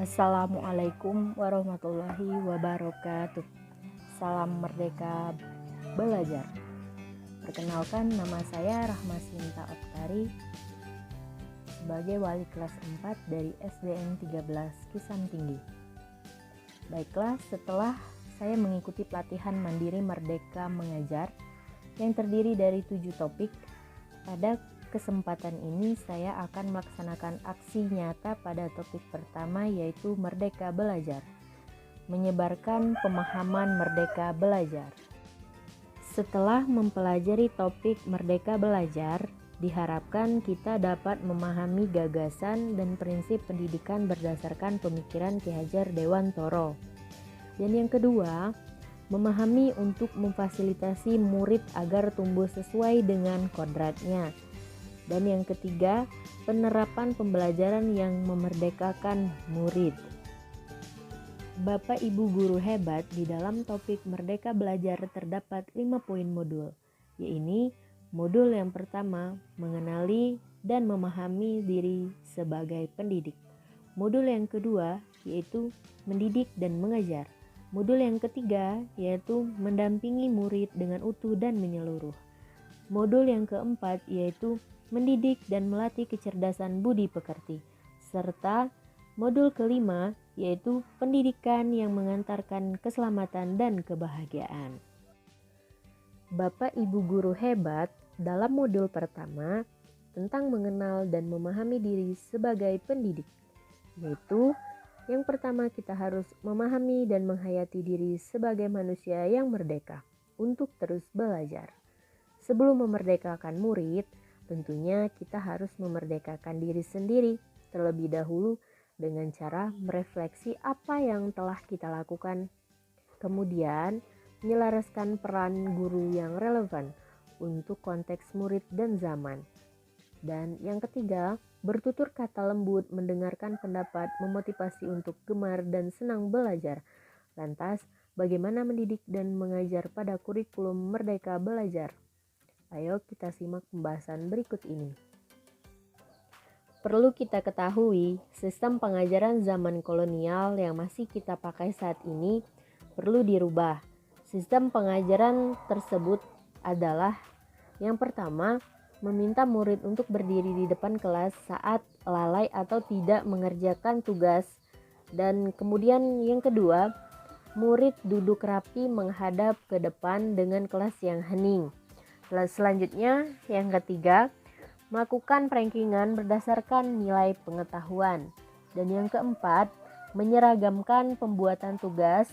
Assalamualaikum warahmatullahi wabarakatuh. Salam merdeka belajar. Perkenalkan, nama saya Rahma Sinta Oktari sebagai wali kelas 4 dari SDN 13 Kisam Tinggi. Baiklah, setelah saya mengikuti pelatihan mandiri Merdeka Mengajar yang terdiri dari 7 topik, pada kesempatan ini saya akan melaksanakan aksi nyata pada topik pertama, yaitu Merdeka Belajar. Menyebarkan pemahaman Merdeka Belajar. Setelah mempelajari topik Merdeka Belajar, diharapkan kita dapat memahami gagasan dan prinsip pendidikan berdasarkan pemikiran Ki Hajar Dewantoro. Dan yang kedua, memahami untuk memfasilitasi murid agar tumbuh sesuai dengan kodratnya. Dan yang ketiga, penerapan pembelajaran yang memerdekakan murid. Bapak Ibu guru hebat, di dalam topik Merdeka Belajar terdapat 5 poin modul, yaitu modul yang pertama, mengenali dan memahami diri sebagai pendidik. Modul yang kedua, yaitu mendidik dan mengajar. Modul yang ketiga, yaitu mendampingi murid dengan utuh dan menyeluruh. Modul yang keempat, yaitu mendidik dan melatih kecerdasan budi pekerti. Serta modul kelima, yaitu pendidikan yang mengantarkan keselamatan dan kebahagiaan. Bapak Ibu guru hebat, dalam modul pertama tentang mengenal dan memahami diri sebagai pendidik, yaitu yang pertama, kita harus memahami dan menghayati diri sebagai manusia yang merdeka untuk terus belajar. Sebelum memerdekakan murid, tentunya kita harus memerdekakan diri sendiri terlebih dahulu dengan cara merefleksi apa yang telah kita lakukan. Kemudian, menyelaraskan peran guru yang relevan untuk konteks murid dan zaman. Dan yang ketiga, bertutur kata lembut, mendengarkan pendapat, memotivasi untuk gemar dan senang belajar. Lantas, bagaimana mendidik dan mengajar pada kurikulum Merdeka Belajar? Ayo kita simak pembahasan berikut ini. Perlu kita ketahui, sistem pengajaran zaman kolonial yang masih kita pakai saat ini perlu dirubah. Sistem pengajaran tersebut adalah yang pertama, meminta murid untuk berdiri di depan kelas saat lalai atau tidak mengerjakan tugas. Dan kemudian yang kedua, murid duduk rapi menghadap ke depan dengan kelas yang hening. Selanjutnya, yang ketiga, melakukan rankingan berdasarkan nilai pengetahuan. Dan yang keempat, menyeragamkan pembuatan tugas.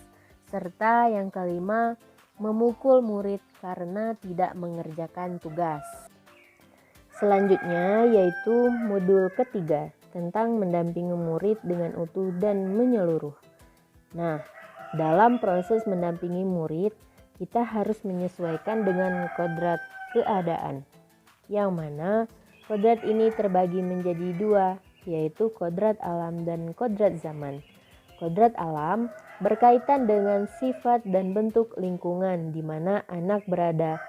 Serta yang kelima, memukul murid karena tidak mengerjakan tugas. Selanjutnya yaitu modul ketiga tentang mendampingi murid dengan utuh dan menyeluruh. Nah, dalam proses mendampingi murid, kita harus menyesuaikan dengan kodrat keadaan, yang mana kodrat ini terbagi menjadi dua, yaitu kodrat alam dan kodrat zaman. Kodrat alam berkaitan dengan sifat dan bentuk lingkungan di mana anak berada,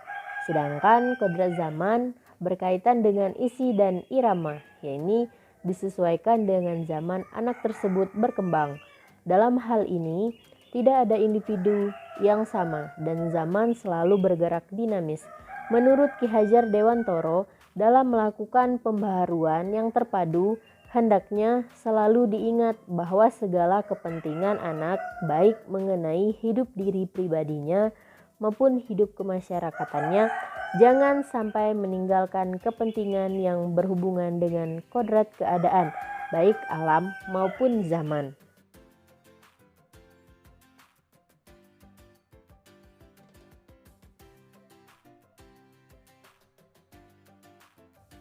sedangkan kodrat zaman berkaitan dengan isi dan irama, yaitu disesuaikan dengan zaman anak tersebut berkembang. Dalam hal ini, tidak ada individu yang sama dan zaman selalu bergerak dinamis. Menurut Ki Hajar Dewantoro, dalam melakukan pembaharuan yang terpadu, hendaknya selalu diingat bahwa segala kepentingan anak, baik mengenai hidup diri pribadinya maupun hidup kemasyarakatannya, jangan sampai meninggalkan kepentingan yang berhubungan dengan kodrat keadaan, baik alam maupun zaman.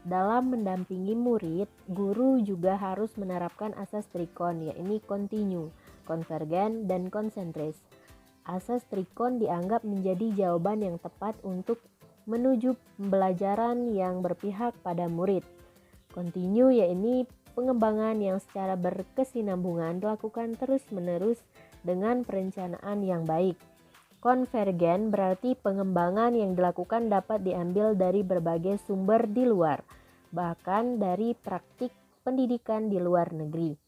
Dalam mendampingi murid, guru juga harus menerapkan asas trikon, yaitu kontinu, konvergen, dan konsentris. Asas trikon dianggap menjadi jawaban yang tepat untuk menuju pembelajaran yang berpihak pada murid. Kontinu yaitu pengembangan yang secara berkesinambungan dilakukan terus-menerus dengan perencanaan yang baik. Konvergen berarti pengembangan yang dilakukan dapat diambil dari berbagai sumber di luar, bahkan dari praktik pendidikan di luar negeri.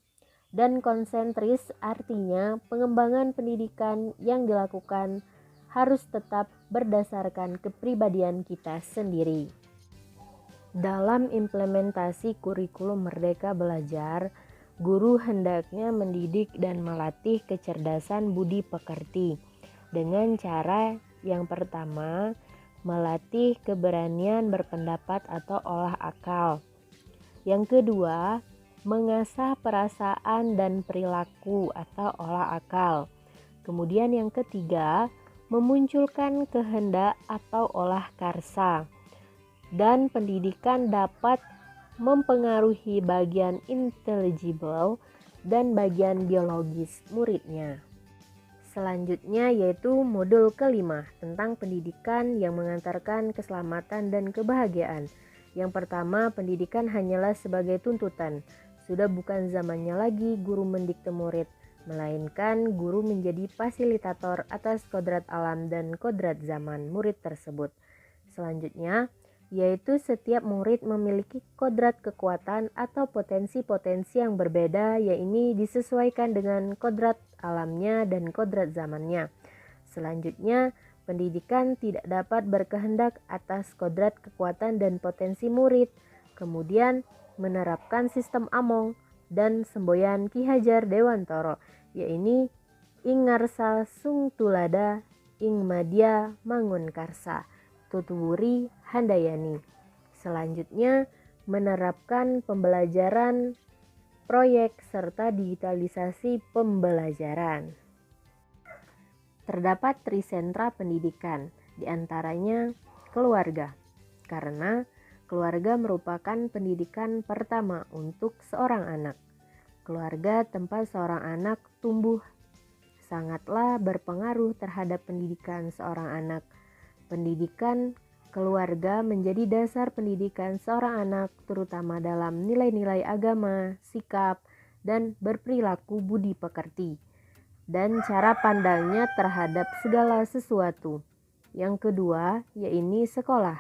dan konsentris, artinya pengembangan pendidikan yang dilakukan harus tetap berdasarkan kepribadian kita sendiri. Dalam implementasi kurikulum Merdeka Belajar, guru hendaknya mendidik dan melatih kecerdasan budi pekerti dengan cara yang pertama, melatih keberanian berpendapat atau olah akal. Yang kedua, mengasah perasaan dan perilaku atau olah akal. Kemudian yang ketiga, memunculkan kehendak atau olah karsa. Dan pendidikan dapat mempengaruhi bagian intelligible dan bagian biologis muridnya. Selanjutnya yaitu modul kelima tentang pendidikan yang mengantarkan keselamatan dan kebahagiaan. Yang pertama, pendidikan hanyalah sebagai tuntutan. Sudah bukan zamannya lagi guru mendikte murid, melainkan guru menjadi fasilitator atas kodrat alam dan kodrat zaman murid tersebut. Selanjutnya, yaitu setiap murid memiliki kodrat kekuatan atau potensi-potensi yang berbeda, yaitu disesuaikan dengan kodrat alamnya dan kodrat zamannya. Selanjutnya, pendidikan tidak dapat berkehendak atas kodrat kekuatan dan potensi murid. Kemudian, menerapkan sistem Among dan semboyan Ki Hajar Dewantara, yaitu ing ngarsa sung tulada, ing madya mangun karsa. Tutuwuri Handayani. Selanjutnya, menerapkan pembelajaran proyek serta digitalisasi pembelajaran. Terdapat trisentra pendidikan, diantaranya keluarga, karena keluarga merupakan pendidikan pertama untuk seorang anak. Keluarga tempat seorang anak tumbuh sangatlah berpengaruh terhadap pendidikan seorang anak. Pendidikan keluarga menjadi dasar pendidikan seorang anak, terutama dalam nilai-nilai agama, sikap, dan berperilaku budi pekerti, dan cara pandangnya terhadap segala sesuatu. Yang kedua, yaitu sekolah.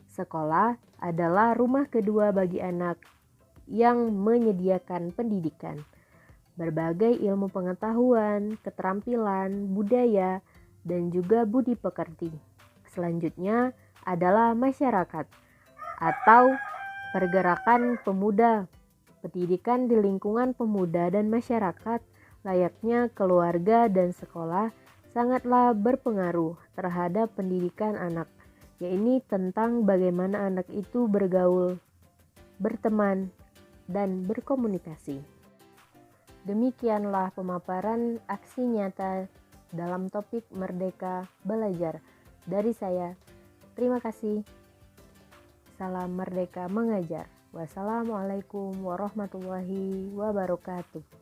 Sekolah adalah rumah kedua bagi anak yang menyediakan pendidikan. Berbagai ilmu pengetahuan, keterampilan, budaya, dan juga budi pekerti. Selanjutnya adalah masyarakat atau pergerakan pemuda. Pendidikan di lingkungan pemuda dan masyarakat layaknya keluarga dan sekolah sangatlah berpengaruh terhadap pendidikan anak, yaitu tentang bagaimana anak itu bergaul, berteman, dan berkomunikasi. Demikianlah pemaparan aksi nyata dalam topik Merdeka Belajar dari saya. Terima kasih. Salam Merdeka Mengajar. Wassalamualaikum warahmatullahi wabarakatuh.